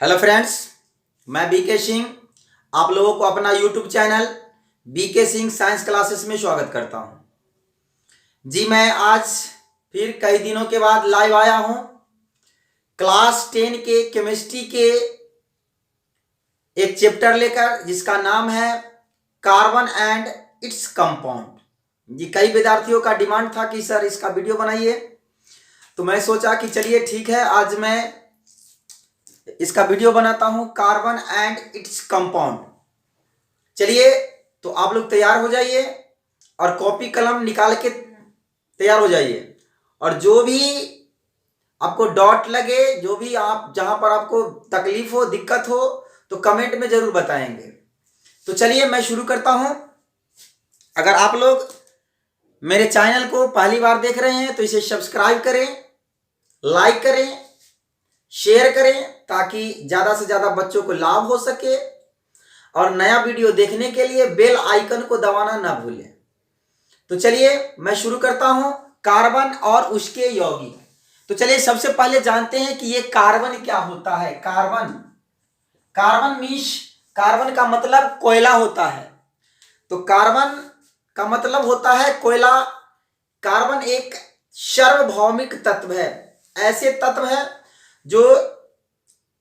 Hello friends, मैं B K Singh आप लोगों को अपना YouTube channel B K Singh science classes में स्वागत करता हूं। जी मैं आज फिर कई दिनों के बाद लाइव आया हूं। क्लास 10 के केमिस्ट्री के एक चैप्टर लेकर जिसका नाम है कार्बन एंड इट्स कंपाउंड। जी कई विद्यार्थियों का डिमांड था कि सर इसका वीडियो बनाइए, तो मैं सोचा कि चलिए ठीक है, आज मैं इसका वीडियो बनाता हूं कार्बन एंड इट्स कंपाउंड। चलिए तो आप लोग तैयार हो जाइए और कॉपी कलम निकाल के तैयार हो जाइए, और जो भी आपको डॉट लगे, जो भी आप जहां पर आपको तकलीफ हो, दिक्कत हो, तो कमेंट में जरूर बताएंगे। तो चलिए मैं शुरू करता हूं। अगर आप लोग मेरे चैनल को पहली बार देख रहे हैं तो इसे सब्सक्राइब करें, लाइक करें, शेयर करें ताकि ज़्यादा से ज़्यादा बच्चों को लाभ हो सके, और नया वीडियो देखने के लिए बेल आइकन को दबाना ना भूलें। तो चलिए मैं शुरू करता हूं कार्बन और उसके यौगिक। तो चलिए सबसे पहले जानते हैं कि ये कार्बन क्या होता है। कार्बन कार्बन मीन्स, कार्बन का मतलब कोयला होता है। तो कार्बन का मतलब होता है कोयला। कार्बन एक सार्वभौमिक तत्व है, ऐसे तत्व है जो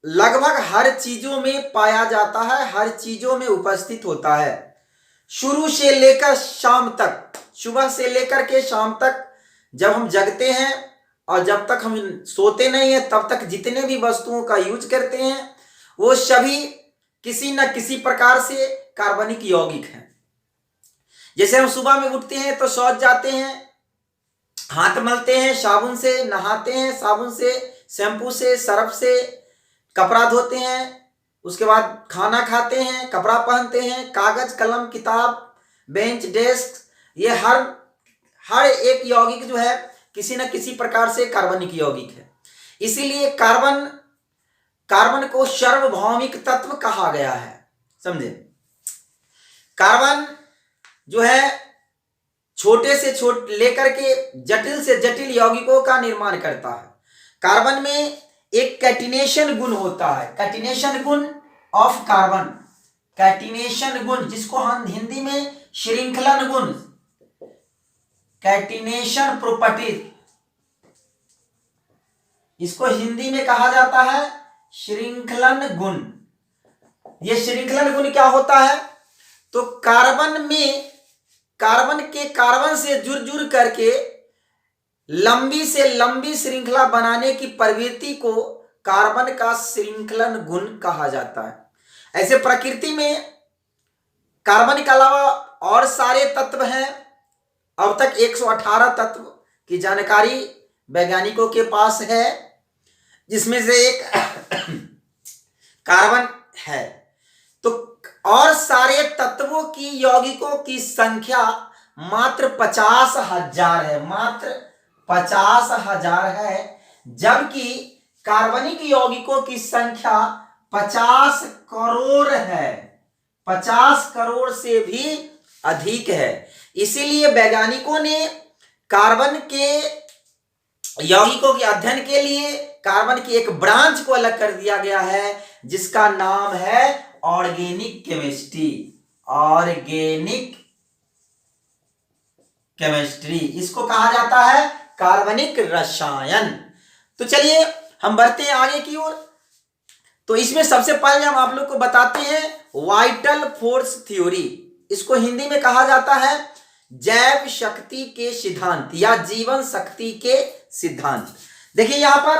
लगभग हर चीजों में पाया जाता है, हर चीजों में उपस्थित होता है। शुरू से लेकर शाम तक, सुबह से लेकर के शाम तक, जब हम जगते हैं और जब तक हम सोते नहीं हैं तब तक जितने भी वस्तुओं का यूज करते हैं वो सभी किसी न किसी प्रकार से कार्बनिक यौगिक हैं। जैसे हम सुबह में उठते हैं तो शौच जाते हैं, हाथ मलते हैं, साबुन से नहाते हैं, साबुन से, शैम्पू से, सर्फ से कपड़ा धोते हैं, उसके बाद खाना खाते हैं, कपड़ा पहनते हैं, कागज, कलम, किताब, बेंच, डेस्क, ये हर एक यौगिक जो है किसी न किसी प्रकार से कार्बनिक यौगिक है। इसीलिए कार्बन को सार्वभौमिक तत्व कहा गया है। समझे? कार्बन जो है छोटे से छोटे लेकर के जटिल से जटिल यौगिकों का निर्माण करता है। कार्बन में एक कैटिनेशन गुण होता है, कैटिनेशन गुण ऑफ कार्बन, कैटिनेशन गुण जिसको हम हिंदी में श्रृंखलन गुण, कैटिनेशन प्रॉपर्टी, इसको हिंदी में कहा जाता है श्रृंखलन गुण। यह श्रृंखलन गुण क्या होता है? तो कार्बन में, कार्बन से जुड़ करके लंबी से लंबी श्रृंखला बनाने की प्रवृत्ति को कार्बन का श्रृंखलन गुण कहा जाता है। ऐसे प्रकृति में कार्बन के अलावा और सारे तत्व हैं। अब तक 118 तत्व की जानकारी वैज्ञानिकों के पास है, जिसमें से एक कार्बन है। तो और सारे तत्वों की, यौगिकों की संख्या मात्र 50,000 है, मात्र 50,000 है, जबकि कार्बनिक यौगिकों की संख्या 50 करोड़ है, 50 करोड़ से भी अधिक है। इसीलिए वैज्ञानिकों ने कार्बन के यौगिकों के अध्ययन के लिए कार्बन की एक ब्रांच को अलग कर दिया गया है, जिसका नाम है ऑर्गेनिक केमिस्ट्री। ऑर्गेनिक केमिस्ट्री इसको कहा जाता है कार्बनिक रसायन। तो चलिए हम बढ़ते हैं आगे की ओर। तो इसमें सबसे पहले हम आप लोग को बताते हैं वाइटल फोर्स थ्योरी। इसको हिंदी में कहा जाता है जैव शक्ति के सिद्धांत या जीवन शक्ति के सिद्धांत। देखिए यहां पर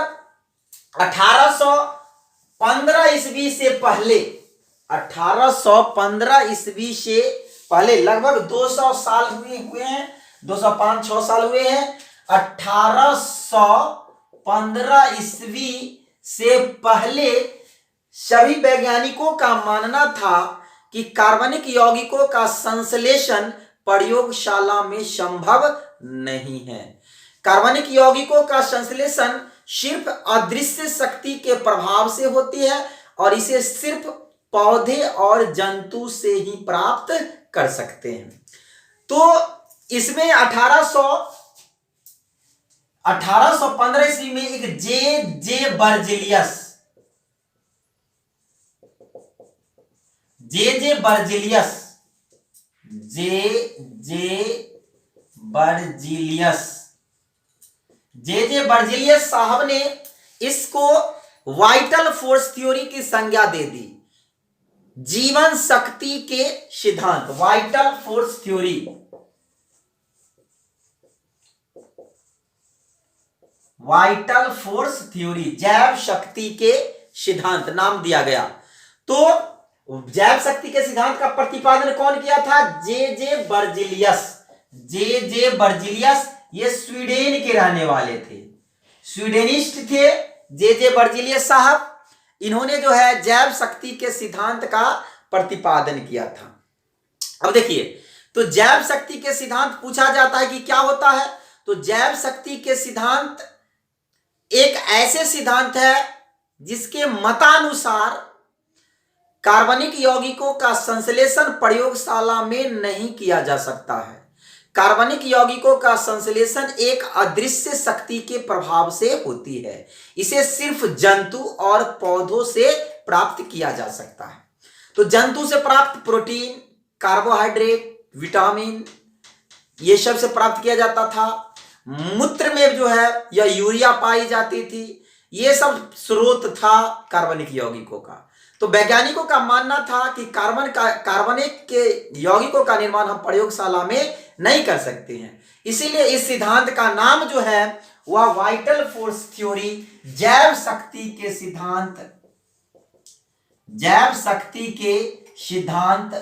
1815 ईस्वी से पहले, 1815 ईस्वी से पहले लगभग 200 साल हुए हैं, 205-6 साल हुए हैं। 1815 ईस्वी से पहले सभी वैज्ञानिकों का मानना था कि कार्बनिक यौगिकों का संश्लेषण प्रयोगशाला में संभव नहीं है। कार्बनिक यौगिकों का संश्लेषण सिर्फ अदृश्य शक्ति के प्रभाव से होती है, और इसे सिर्फ पौधे और जंतु से ही प्राप्त कर सकते हैं। तो इसमें 1815 ईस्वी में एक जे बर्जेलियस, जे जे बर्जिलियस, जे जे बर्जिलियस, जे जे बर्जिलियस साहब ने इसको वाइटल फोर्स थ्योरी की संज्ञा दे दी, जीवन शक्ति के सिद्धांत, vital force theory, vital force theory, जैव शक्ति के सिद्धांत नाम दिया गया। तो जैव शक्ति के सिद्धांत का प्रतिपादन कौन किया था? जे जे बर्जिलियस, जे जे बर्जिलियस, ये स्वीडन के रहने वाले थे, स्वीडेनिस्ट थे जे जे बर्जिलियस साहब। इन्होंने जो है जैव शक्ति के सिद्धांत का प्रतिपादन किया था। अब देखिए, तो जैव शक्ति के सिद्धांत पूछा जाता है कि क्या होता है, तो जैव शक्ति के सिद्धांत एक ऐसे सिद्धांत है जिसके मतानुसार कार्बनिक यौगिकों का संश्लेषण प्रयोगशाला में नहीं किया जा सकता है। कार्बनिक यौगिकों का संश्लेषण एक अदृश्य शक्ति के प्रभाव से होती है। इसे सिर्फ जंतु और पौधों से प्राप्त किया जा सकता है। तो जंतु से प्राप्त प्रोटीन, कार्बोहाइड्रेट, विटामिन, ये सब से प्राप्त किया जाता था। मूत्र में जो है यह यूरिया पाई जाती थी। ये सब स्रोत था कार्बनिक यौगिकों का। तो वैज्ञानिकों का मानना था कि कार्बनिक के यौगिकों का निर्माण हम प्रयोगशाला में नहीं कर सकते हैं। इसीलिए इस सिद्धांत का नाम जो है वह वाइटल फोर्स थ्योरी, जैव शक्ति के सिद्धांत, जैव शक्ति के सिद्धांत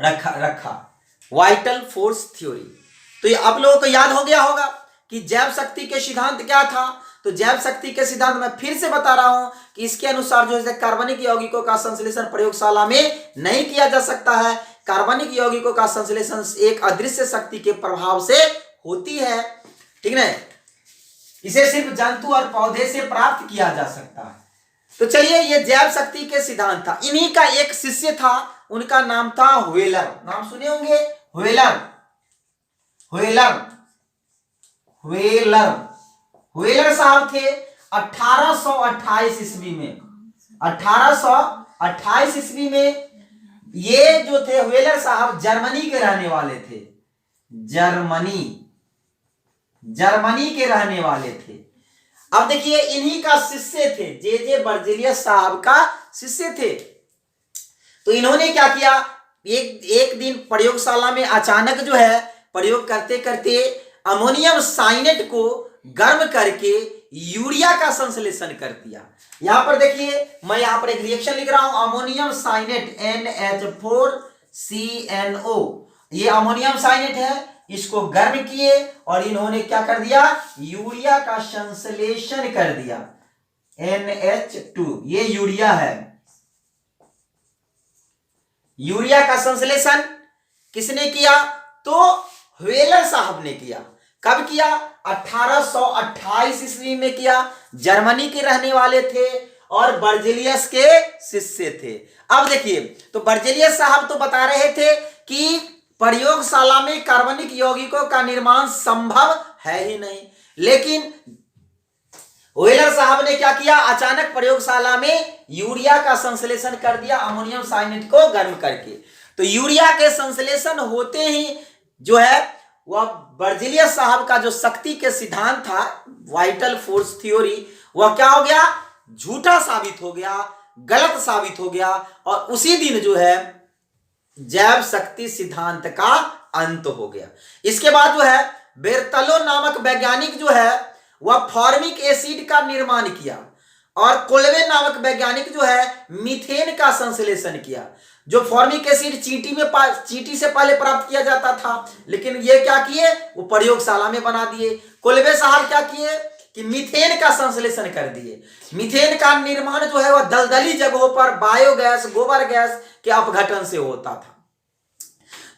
रखा वाइटल फोर्स थ्योरी। तो ये आप लोगों को याद हो गया होगा कि जैव शक्ति के सिद्धांत क्या था। तो जैव शक्ति के सिद्धांत मैं फिर से बता रहा हूं कि इसके अनुसार जो है कार्बनिक यौगिकों का संश्लेषण प्रयोगशाला में नहीं किया जा सकता है। कार्बनिक यौगिकों का संश्लेषण एक अदृश्य शक्ति के प्रभाव से होती है, ठीक है। इसे सिर्फ जंतु और पौधे से प्राप्त किया जा सकता है। तो चलिए, ये जैव शक्ति के सिद्धांत था। इन्हीं का एक शिष्य था, उनका नाम था व्हेलर। नाम सुने होंगे, व्हेलर। व्हेलर व्हेलर व्हेलर साहब थे 1828 ईस्वी में। 1828 ईस्वी में ये जो थे व्हेलर साहब जर्मनी के रहने वाले थे। जर्मनी के रहने वाले थे। अब देखिए, इन्हीं का शिष्य थे, जे जे बर्जिलियस साहब का शिष्य थे। तो इन्होंने क्या किया, एक दिन प्रयोगशाला में अचानक जो है प्रयोग करते करते अमोनियम साइनेट को गर्म करके यूरिया का संश्लेषण कर दिया। यहां पर देखिए, मैं यहां पर एक रिएक्शन लिख रहा हूं, अमोनियम साइनेट NH4CNO, ये अमोनियम साइनेट है। इसको गर्म किए और इन्होंने क्या कर दिया, यूरिया का संश्लेषण कर दिया। NH2, ये यूरिया है। यूरिया का संश्लेषण किसने किया, तो व्हेलर साहब ने किया। कब किया, 1828 ईस्वी में किया। जर्मनी के रहने वाले थे और बर्जिलियस के शिष्य थे। अब देखिए, तो बर्जिलियस साहब तो बता रहे थे कि प्रयोगशाला में कार्बनिक यौगिकों का निर्माण संभव है ही नहीं, लेकिन व्हेलर साहब ने क्या किया, अचानक प्रयोगशाला में यूरिया का संश्लेषण कर दिया अमोनियम साइनेट को गर्म करके। तो यूरिया के संश्लेषण होते ही जो है वह बर्जिलियस साहब का जो शक्ति के सिद्धांत था, वाइटल फोर्स थ्योरी, वह क्या हो गया, झूठा साबित हो गया, गलत साबित हो गया। और उसी दिन जो है जैव शक्ति सिद्धांत का अंत हो गया। इसके बाद जो है बेर्तलो नामक वैज्ञानिक जो है वह फॉर्मिक एसिड का निर्माण किया और कोल्वे नामक वैज्ञानिक जो है मीथेन का संश्लेषण किया। जो फॉर्मिक एसिड चींटी से पहले प्राप्त किया जाता था, लेकिन ये क्या किए, वो प्रयोगशाला में बना दिए। कोल्वे साहब क्या किए कि मीथेन का संश्लेषण कर दिए। मीथेन का निर्माण जो है वह दलदली जगहों पर बायोगैस, गोबर गैस के अपघटन से होता था।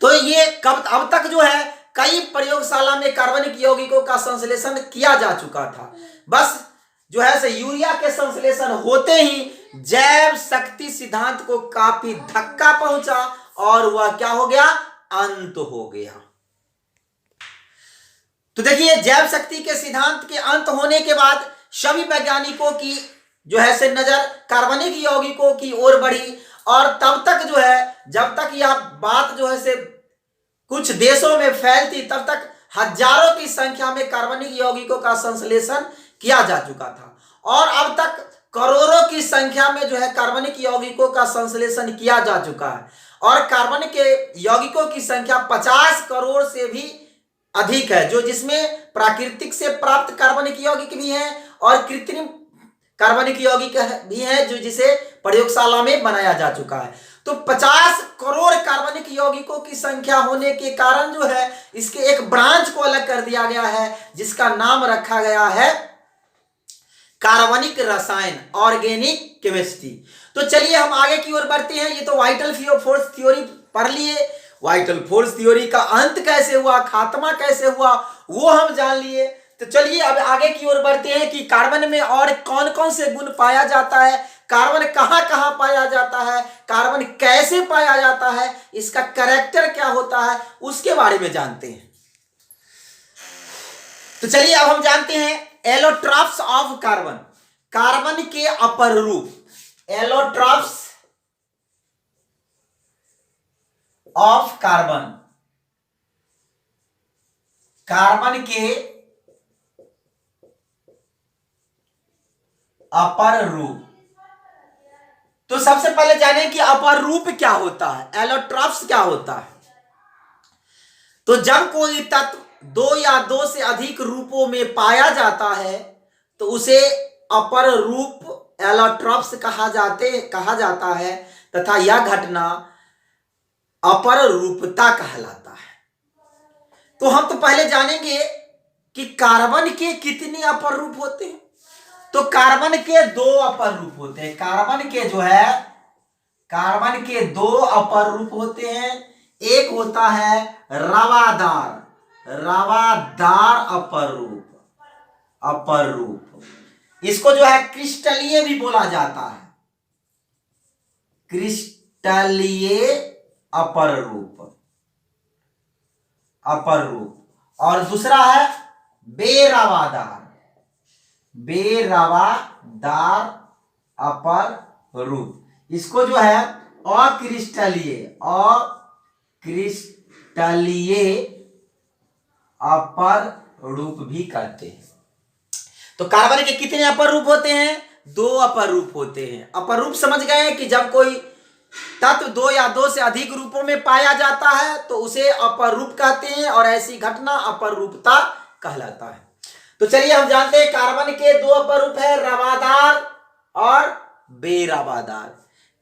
तो ये अब तक जो है कई प्रयोगशाला में कार्बनिक यौगिकों का संश्लेषण किया जा चुका था। बस जो है यूरिया के संश्लेषण होते ही जैव शक्ति सिद्धांत को काफी धक्का पहुंचा और वह क्या हो गया, अंत हो गया। तो देखिए, जैव शक्ति के सिद्धांत के अंत होने के बाद सभी वैज्ञानिकों की जो है से नजर कार्बनिक यौगिकों की ओर बढ़ी और तब तक जो है, जब तक यह बात जो है से कुछ देशों में फैलती, तब तक हजारों की संख्या में कार्बनिक यौगिकों का संश्लेषण किया जा चुका था और अब तक करोड़ों की संख्या में जो है कार्बनिक यौगिकों का संश्लेषण किया जा चुका है और कार्बन के यौगिकों की संख्या 50 करोड़ से भी अधिक है, जो जिसमें प्राकृतिक से प्राप्त कार्बनिक यौगिक भी हैं और कृत्रिम कार्बनिक यौगिक भी हैं, जो जिसे प्रयोगशाला में बनाया जा चुका है। तो 50 करोड़ कार्बनिक यौगिकों की संख्या होने के कारण जो है इसके एक ब्रांच को अलग कर दिया गया है, जिसका नाम रखा गया है कार्बनिक रसायन, ऑर्गेनिक केमिस्ट्री। तो चलिए हम आगे की ओर बढ़ते हैं। ये तो वाइटल फोर्स थ्योरी पढ़ लिए, वाइटल फोर्स थ्योरी का अंत कैसे हुआ, खात्मा कैसे हुआ, वो हम जान लिए। तो चलिए अब आगे की ओर बढ़ते हैं कि कार्बन में और कौन कौन से गुण पाया जाता है, कार्बन कहां कहां पाया जाता है, कार्बन कैसे पाया जाता है, इसका कैरेक्टर क्या होता है, उसके बारे में जानते हैं। तो चलिए अब हम जानते हैं एलोट्रॉप्स ऑफ कार्बन, कार्बन के अपर रूप, एलोट्रॉप्स ऑफ कार्बन, कार्बन के अपर रूप। तो सबसे पहले जाने कि अपर रूप क्या होता है, एलोट्रॉप्स क्या होता है। तो जब कोई तत्व दो या दो से अधिक रूपों में पाया जाता है तो उसे अपर रूप एलोट्रॉप्स कहा जाता है तथा यह घटना अपर रूपता कहलाता है। तो हम तो पहले जानेंगे कि कार्बन के कितने अपर रूप होते हैं। तो कार्बन के दो अपर रूप होते हैं, कार्बन के जो है कार्बन के दो अपर रूप होते हैं। एक होता है रवादार, रवादार अपर रूप, इसको जो है क्रिस्टलीय भी बोला जाता है, क्रिस्टलीय अपर रूप। और दूसरा है बेरवादार, बेरवादार अपर रूप, इसको जो है अक्रिस्टलीय अपर रूप भी कहते हैं। तो कार्बन के कितने अपर रूप होते हैं, दो अपर रूप होते हैं। अपर रूप समझ गए कि जब कोई तत्व दो या दो से अधिक रूपों में पाया जाता है तो उसे अपर रूप कहते हैं और ऐसी घटना अपर रूपता कहलाता है। तो चलिए हम जानते हैं कार्बन के दो अपर रूप है, रवादार और बेरवादार।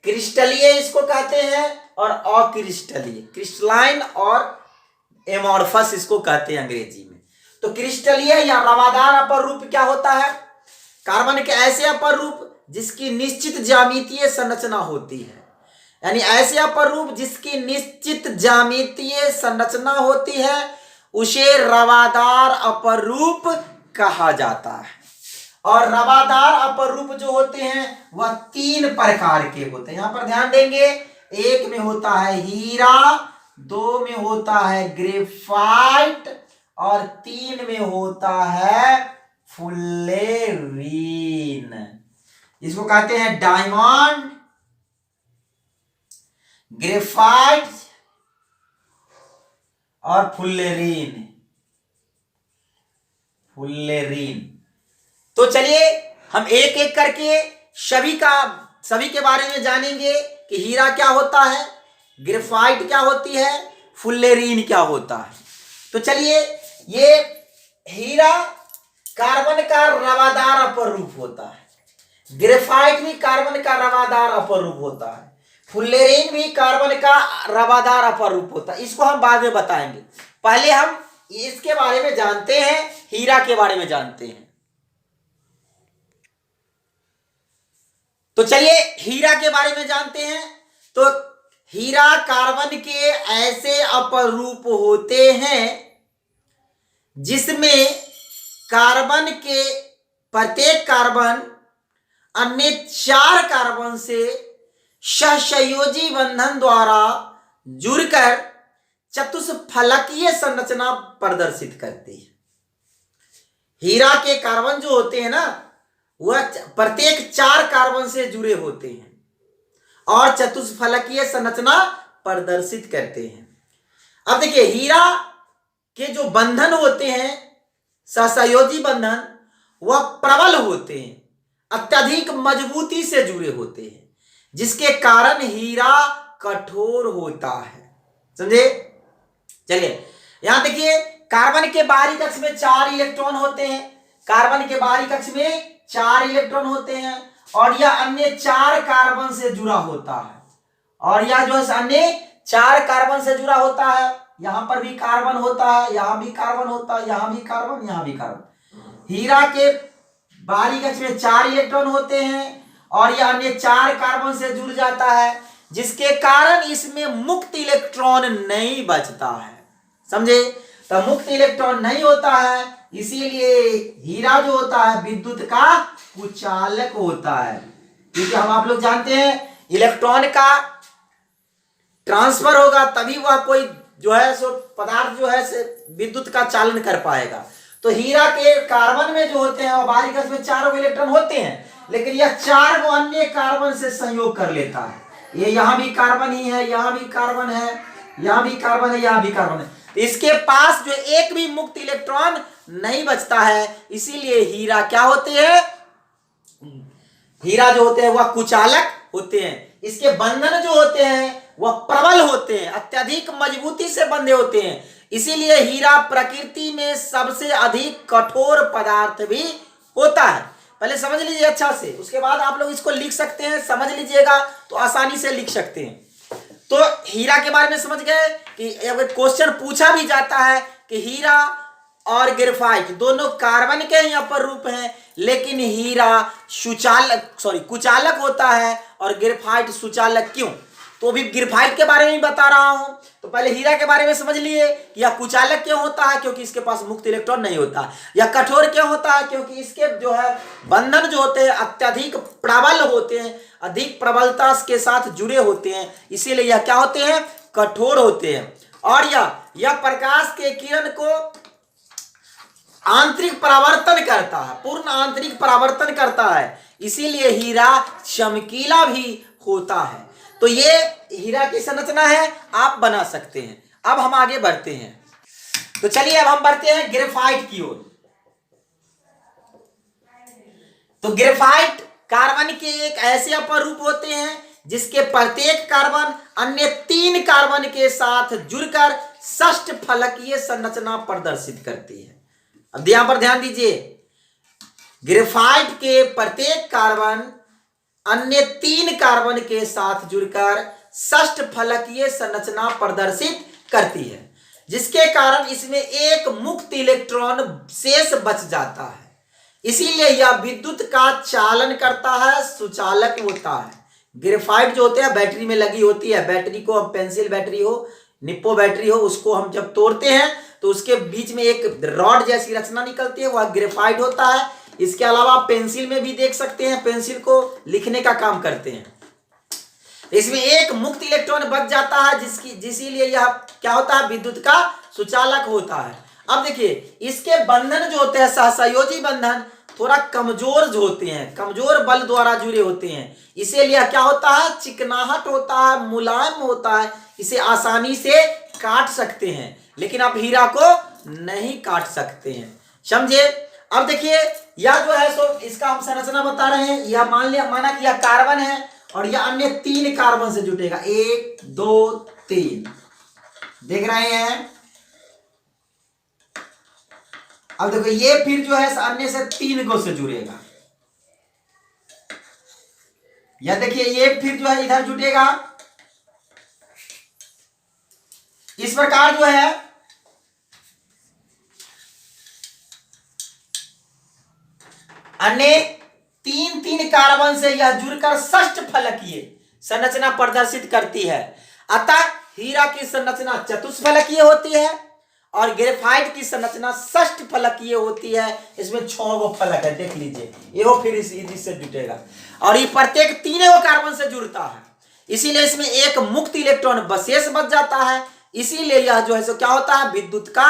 क्रिस्टलीय इसको कहते हैं और अक्रिस्टलीय, क्रिस्टलाइन और एमॉर्फस इसको कहते हैं अंग्रेजी में। तो क्रिस्टलीय या रवादार अपर रूप क्या होता है, कार्बन के ऐसे अपर रूप जिसकी निश्चित ज्यामितीय संरचना होती है, यानी ऐसे अपर रूप जिसकी निश्चित ज्यामितीय संरचना होती है उसे रवादार अपर रूप कहा जाता है। और रवादार अपर रूप जो होते हैं वह तीन प्रकार के होते हैं, यहां पर ध्यान देंगे। एक में होता है हीरा, दो में होता है ग्रेफाइट और तीन में होता है फुल्लेरीन। इसको कहते हैं डायमंड, ग्रेफाइट और फुल्लेरीन। तो चलिए हम एक एक करके सभी के बारे में जानेंगे कि हीरा क्या होता है, ग्रेफाइट क्या होती है, फुल्लेरीन क्या होता है। तो चलिए, ये हीरा कार्बन का रवादार अपर रूप होता है, ग्रेफाइट भी कार्बन का रवादार अपर रूप होता है, फुल्लेरीन भी कार्बन का रवादार अपर रूप होता है। इसको हम बाद में बताएंगे, पहले हम इसके बारे में जानते हैं, हीरा के बारे में जानते हैं। तो चलिए हीरा के बारे में जानते हैं। तो हीरा कार्बन के ऐसे अपर रूप होते हैं जिसमें कार्बन के प्रत्येक कार्बन अन्य 4 कार्बन से सहसंयोजी बंधन द्वारा जुड़कर चतुष्फलकीय संरचना प्रदर्शित करती है। हीरा के कार्बन जो होते हैं ना, वह प्रत्येक 4 कार्बन से जुड़े होते हैं और चतुष्फलकीय संरचना प्रदर्शित करते हैं। अब देखिए, हीरा के जो बंधन होते हैं, सहसंयोजी बंधन, वह प्रबल होते हैं, अत्यधिक मजबूती से जुड़े होते हैं, जिसके कारण हीरा कठोर होता है। समझे? चलिए यहां देखिए, कार्बन के बाहरी कक्ष में 4 इलेक्ट्रॉन होते हैं, कार्बन के बाहरी कक्ष में 4 इलेक्ट्रॉन होते हैं, और यह अन्य 4 कार्बन से जुड़ा होता है, और यह जो है अन्य 4 कार्बन से जुड़ा होता है। यहां पर भी कार्बन होता है, यहां भी कार्बन होता है, यहां भी कार्बन, यहां भी कार्बन। हीरा के बाहरी कक्ष में 4 इलेक्ट्रॉन होते हैं और यह अन्य 4 कार्बन से जुड़ जाता है, जिसके कारण इसमें मुक्त इलेक्ट्रॉन नहीं बचता है। समझे? तो मुक्त इलेक्ट्रॉन नहीं होता है, इसीलिए हीरा जो होता है विद्युत का कुचालक होता है। क्योंकि हम आप लोग जानते हैं, इलेक्ट्रॉन का ट्रांसफर होगा तभी वह कोई जो है सो पदार्थ जो है से विद्युत का चालन कर पाएगा। तो हीरा के कार्बन में जो होते हैं और बाहरी कक्ष में 4 इलेक्ट्रॉन होते हैं, लेकिन यह 4 अन्य कार्बन से संयोग कर लेता है। ये यहां भी कार्बन ही है, यहां भी कार्बन है, यहां भी कार्बन है, यहां भी कार्बन है। तो इसके पास जो एक भी मुक्त इलेक्ट्रॉन नहीं बचता है, इसीलिए हीरा क्या होते हैं? हीरा जो होते हैं वह कुचालक होते हैं। इसके बंधन जो होते हैं वह प्रबल होते हैं, अत्यधिक मजबूती से बंधे होते हैं, इसीलिए हीरा प्रकृति में सबसे अधिक कठोर पदार्थ भी होता है। पहले समझ लीजिए अच्छा से, उसके बाद आप लोग इसको लिख सकते हैं। समझ लीजिएगा तो आसानी से लिख सकते हैं। तो हीरा के बारे में समझ गए कि अगर क्वेश्चन पूछा भी जाता है कि हीरा और ग्रेफाइट दोनों कार्बन के यहाँ पर रूप हैं, लेकिन हीरा कुचालक होता है और ग्रेफाइट सुचालक क्यों? तो अभी ग्रेफाइट के बारे में ही बता रहा हूं। तो पहले हीरा के बारे में समझ लिए कि यह कुचालक क्यों होता है, क्योंकि इसके पास मुक्त इलेक्ट्रॉन नहीं होता। यह कठोर क्यों होता है, क्योंकि इसके जो है बंधन जो होते हैं अत्यधिक प्रबल होते हैं, अधिक प्रबलता के साथ जुड़े होते हैं, इसीलिए यह क्या होते हैं? कठोर होते हैं। और यह प्रकाश के किरण को आंतरिक परावर्तन करता है, पूर्ण आंतरिक परावर्तन करता है, इसीलिए हीरा चमकीला भी होता है। तो ये हीरा की संरचना है, आप बना सकते हैं। अब हम आगे बढ़ते हैं। तो चलिए अब हम बढ़ते हैं ग्रेफाइट की ओर। तो ग्रेफाइट कार्बन के एक ऐसे अपरूप होते हैं जिसके प्रत्येक कार्बन अन्य 3 कार्बन के साथ जुड़कर षष्ठ फलकीय संरचना प्रदर्शित करती है। अब यहां पर ध्यान दीजिए, ग्रेफाइट के प्रत्येक कार्बन अन्य 3 कार्बन के साथ जुड़कर षष्ठ फलकीय संरचना प्रदर्शित करती है, जिसके कारण इसमें एक मुक्त इलेक्ट्रॉन शेष बच जाता है, इसीलिए यह विद्युत का चालन करता है, सुचालक होता है। ग्रेफाइट जो होते हैं बैटरी में लगी होती है, बैटरी को हम पेंसिल बैटरी हो, निप्पो बैटरी हो, उसको हम जब तोड़ते हैं तो उसके बीच में एक रॉड जैसी रचना निकलती है, वह ग्रेफाइट होता है। इसके अलावा आप पेंसिल में भी देख सकते हैं, पेंसिल को लिखने का काम करते हैं। इसमें एक मुक्त इलेक्ट्रॉन बच जाता है, जिसीलिए यह क्या होता है? विद्युत का सुचालक होता है। अब देखिए, इसके बंधन जो होते हैं सहसंयोजी बंधन थोड़ा कमजोर जो होते हैं, कमजोर बल द्वारा जुड़े होते हैं, इसीलिए क्या होता है? चिकनाहट होता है, मुलायम होता है, इसे आसानी से काट सकते हैं, लेकिन आप हीरा को नहीं काट सकते हैं। समझे? अब देखिए, यह जो है सो इसका हम संरचना बता रहे हैं। यह माना कि यह कार्बन है और यह अन्य 3 कार्बन से जुटेगा, 1 2 3, देख रहे हैं। अब देखो, ये फिर जो है अन्य से 3 को से जुड़ेगा। यह देखिए, ये फिर जो है इधर जुटेगा। इस प्रकार जो है अन्य 3 कार्बन से यह जुड़कर षष्ठ फलकीय संरचना प्रदर्शित करती है। अतः हीरा की संरचना चतुष्फलकीय होती है और ग्रेफाइट की संरचना षष्ठ फलकीय होती है। इसमें 6 गो फलक है, देख लीजिए, ये फिर इससे जुटेगा और ये प्रत्येक 3 कार्बन से जुड़ता है, इसीलिए इसमें एक मुक्त इलेक्ट्रॉन शेष बच जाता है, इसीलिए यह जो है सो क्या होता है? विद्युत का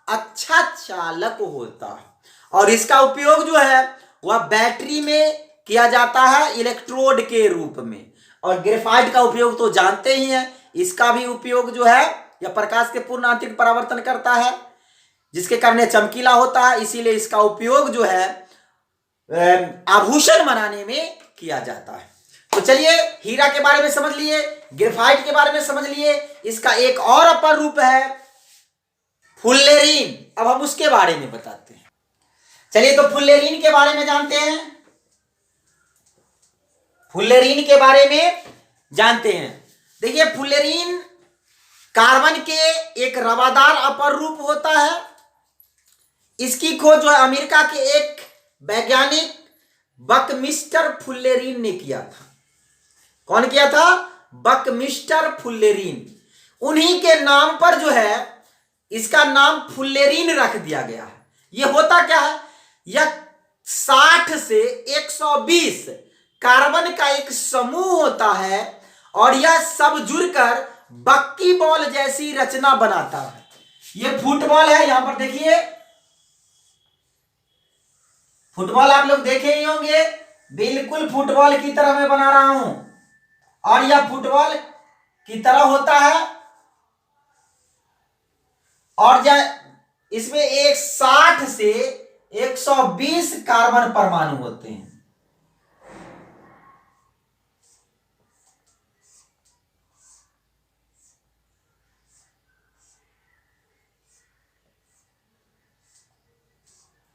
अच्छा चालक होता है। और इसका उपयोग जो है वह बैटरी में किया जाता है इलेक्ट्रोड के रूप में, और ग्रेफाइट का उपयोग तो जानते ही हैं, इसका भी उपयोग जो है यह प्रकाश के पूर्ण आंतरिक परावर्तन करता है, जिसके कारण चमकीला होता है, इसीलिए इसका उपयोग जो है आभूषण बनाने में किया जाता है। तो चलिए हीरा के बारे में समझ लिए, ग्रेफाइट के बारे में समझ लिए, इसका एक और अपर रूप है फुल्लेरीन। अब हम उसके बारे में बताते हैं। चलिए तो फुल्लेरीन के बारे में जानते हैं। फुल्लेरीन के बारे में जानते हैं। देखिए फुल्लेरीन कार्बन के एक रवादार अपर रूप होता है। इसकी खोज जो है अमेरिका के एक वैज्ञानिक बकमिस्टर फुल्लेरीन ने किया था। कौन किया था? बकमिस्टर फुल्लेरीन। उन्हीं के नाम पर जो है इसका नाम फुल्लेरीन रख दिया गया है। यह होता क्या है? यह 60 से 120 कार्बन का एक समूह होता है और यह सब जुड़कर बक्की बॉल जैसी रचना बनाता है। यह फुटबॉल है, यहां पर देखिए फुटबॉल आप लोग देखे ही होंगे, बिल्कुल फुटबॉल की तरह मैं बना रहा हूं और यह फुटबॉल की तरह होता है और इसमें एक 60 से 120 कार्बन परमाणु होते हैं।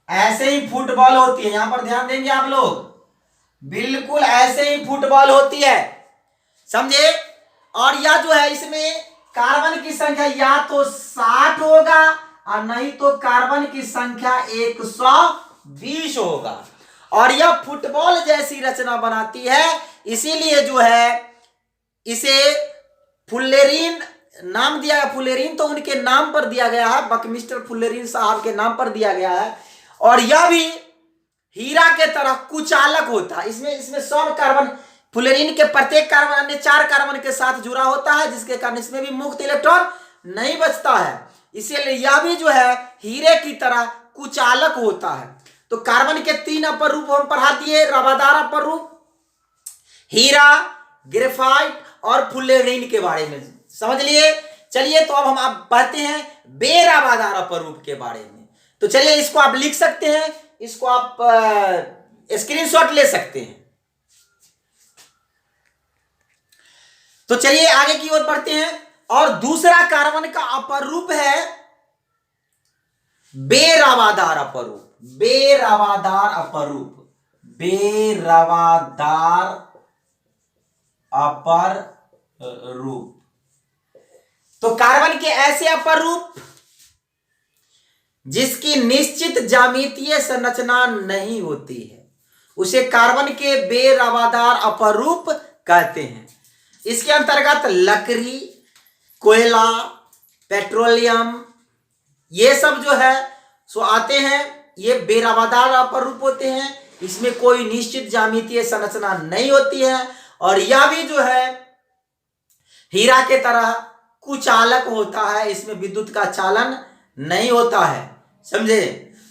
ऐसे ही फुटबॉल होती है, यहां पर ध्यान देंगे आप लोग, बिल्कुल ऐसे ही फुटबॉल होती है, समझे। और यह जो है इसमें कार्बन की संख्या या तो 60 होगा और नहीं तो कार्बन की संख्या 120 होगा और यह फुटबॉल जैसी रचना बनाती है। इसीलिए जो है इसे फुल्लेरीन नाम दिया है। फुल्लेरीन तो उनके नाम पर दिया गया है, बकमिस्टर फुल्लेरीन साहब के नाम पर दिया गया है। और यह भी हीरा के तरह कुचालक होता है। इसमें सब कार्बन, फुल्लेरीन के प्रत्येक कार्बन अन्य 4 कार्बन के साथ जुड़ा होता है, जिसके कारण इसमें भी मुक्त इलेक्ट्रॉन नहीं बचता है। इसीलिए यह भी जो है हीरे की तरह कुचालक होता है। तो कार्बन के 3 अपर रूप हम पढ़ा दिए, रवादार अपर रूप, हीरा, ग्रेफाइट और फुल्लेरीन के बारे में समझ लिए। चलिए तो अब हम आप पढ़ते हैं बेरवादार अपर रूप के बारे में। तो चलिए इसको आप लिख सकते हैं, इसको आप स्क्रीनशॉट ले सकते हैं। तो चलिए आगे की ओर बढ़ते हैं। और दूसरा कार्बन का अपर रूप है बेरवादार अपर रूप। बेरवादार अपर रूप, बेरवादार अपर रूप। तो कार्बन के ऐसे अपर रूप जिसकी निश्चित ज्यामितीय संरचना नहीं होती है, उसे कार्बन के बेरवादार अपर रूप कहते हैं। इसके अंतर्गत लकड़ी, कोयला, पेट्रोलियम ये सब जो है सो आते हैं। ये बेरवादार अपर रूप होते हैं, इसमें कोई निश्चित ज्यामितीय संरचना नहीं होती है और यह भी जो है हीरा के तरह कुचालक होता है, इसमें विद्युत का चालन नहीं होता है, समझे।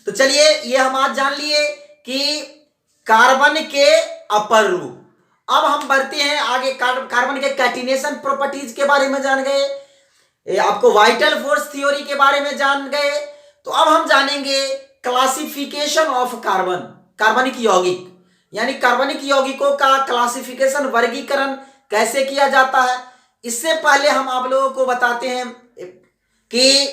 तो चलिए ये हम आज जान लिए कि कार्बन के अपर रूप। अब हम बढ़ते हैं आगे, कार्बन के कैटिनेशन प्रॉपर्टीज के बारे में जान गए, आपको वाइटल फोर्स थ्योरी के बारे में जान गए। तो अब हम जानेंगे क्लासिफिकेशन ऑफ कार्बन, कार्बनिक यौगिक, यानी कार्बनिक यौगिकों का क्लासिफिकेशन, वर्गीकरण कैसे किया जाता है। इससे पहले हम आप लोगों को बताते हैं कि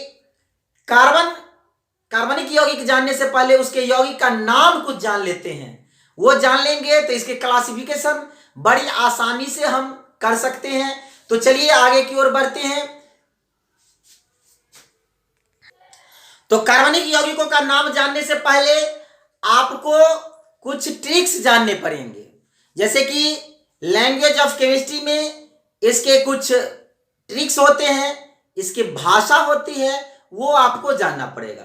कार्बनिक यौगिक जानने से पहले उसके यौगिक का नाम कुछ जान लेते हैं। वो जान लेंगे तो इसके क्लासिफिकेशन बड़ी आसानी से हम कर सकते हैं। तो चलिए आगे की ओर बढ़ते हैं। तो कार्बनिक यौगिकों का नाम जानने से पहले आपको कुछ ट्रिक्स जानने पड़ेंगे, जैसे कि लैंग्वेज ऑफ केमिस्ट्री में इसके कुछ ट्रिक्स होते हैं, इसकी भाषा होती है, वो आपको जानना पड़ेगा।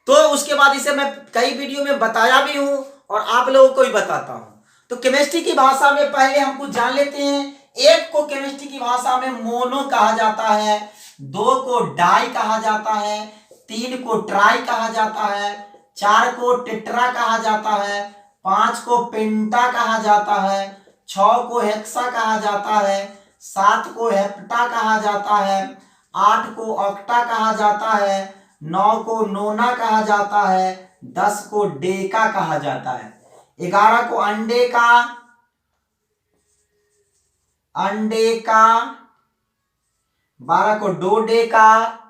तो उसके बाद इसे मैं कई वीडियो में बताया भी हूं और आप लोगों को भी बताता हूं। तो केमिस्ट्री की भाषा में पहले हम कुछ जान लेते हैं। एक को केमिस्ट्री की भाषा में मोनो कहा जाता है, 2 को डाई कहा जाता है, 3 को ट्राई कहा जाता है, 4 को टेट्रा कहा जाता है, 5 को पेंटा कहा जाता है, 6 को हेक्सा कहा जाता है, 7 को हेप्टा कहा जाता है, 8 को ऑक्टा कहा जाता है, 9 को नोना कहा जाता है, 10 को डेका कहा जाता है, 11 को अंडे का, 12 को डोडेका,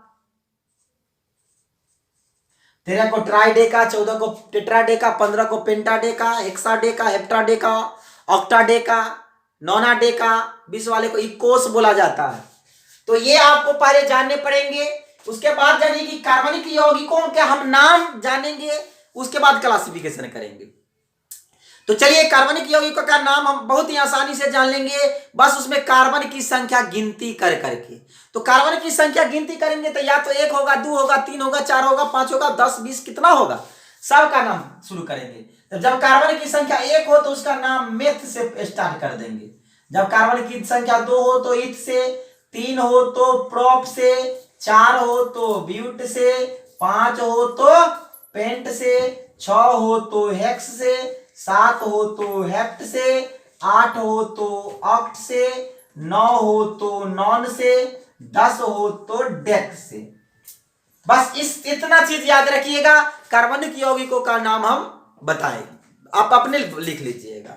13 को ट्राइडेका, 14 को टेट्राडेका, 15 को पेंटाडेका, हेक्साडेका, हेप्टाडेका, ऑक्टाडेका, नोनाडेका, 20 वाले को इकोस बोला जाता है। तो ये आपको पहले जानने पड़ेंगे। उसके बाद जानिए कि कार्बनिक यौगिकों के हम नाम जानेंगे, उसके बाद क्लासिफिकेशन करेंगे। तो चलिए कार्बनिक यौगिकों का नाम हम बहुत ही आसानी से जान लेंगे, बस उसमें कार्बन की संख्या गिनती कर करके। तो कार्बन की संख्या गिनती करेंगे तो या तो 1 होगा, 2 होगा, 3 होगा, 4 होगा, 5 होगा, 10, 20 कितना होगा, सब का नाम शुरू करेंगे। तो जब कार्बन की संख्या 1 हो तो उसका नाम मेथ से स्टार्ट कर देंगे। जब कार्बन की संख्या 2 हो तो इथ से, 3 हो तो प्रोप से, 4 हो तो ब्यूट से, 5 हो तो पेंट से, 6 हो तो हेक्स से, 7 हो तो हेप्ट से, 8 हो तो ऑक्ट से, 9 हो तो नॉन से, 10 हो तो डेक से। बस इतना चीज याद रखिएगा, कार्बनिक यौगिकों का नाम हम बताएंगे, आप अपने लिख लीजिएगा।